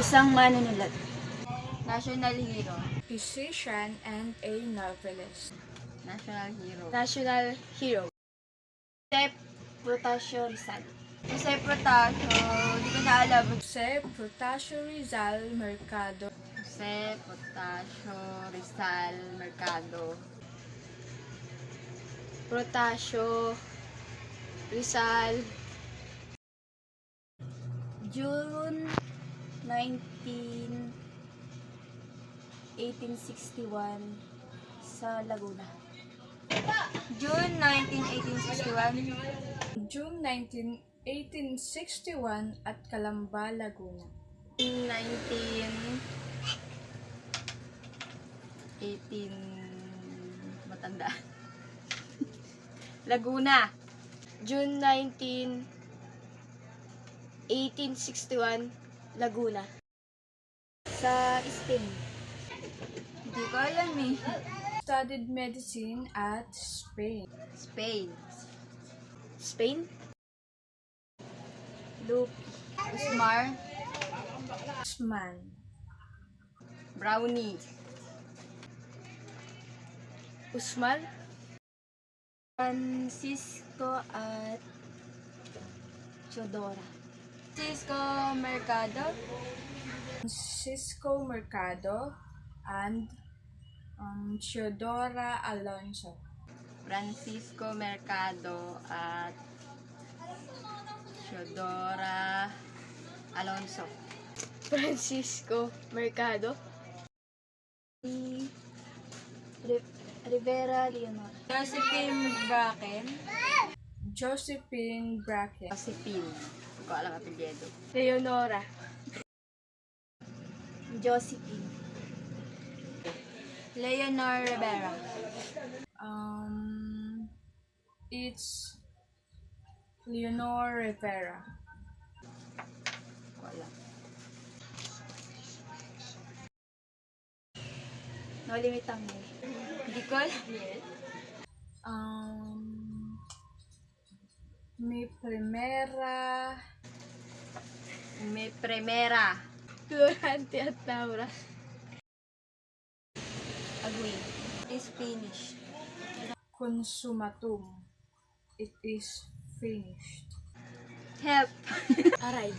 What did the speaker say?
Isang manunulat. National hero. Physician and a novelist. National hero. National hero. Jose Protasio Rizal. Jose Protasio, hindi ko na alam. Jose Protasio Rizal Mercado. Jose Protasio Rizal Mercado. Protasio Rizal. June 1861 sa Laguna. June 19, 1861. June 19, 1861 at Calamba, Laguna. 18 matanda. Laguna. June 19, 1861, Laguna. Sa Spain. Hindi ko alam eh. Studied medicine at Spain. Spain. Spain? Lupe. Usmar. Usman. Brownie. Usman. Francisco at Teodora. Francisco Mercado. Francisco Mercado and Teodora Alonso. Francisco Mercado at Teodora Alonso. Francisco Mercado. Rivera Leonor. Josephine Bracken. Josephine Bracken. Josephine. Hindi ko alam apelyido. Leonora. Josephine. Leonor Rivera. It's Leonor Rivera. Hindi ko alam. No limitang mo. Hindi ko alam. Mi primera May Primera. Florante at Laura. Agui. Is finished. consumatum. It is finished. Help. Aray.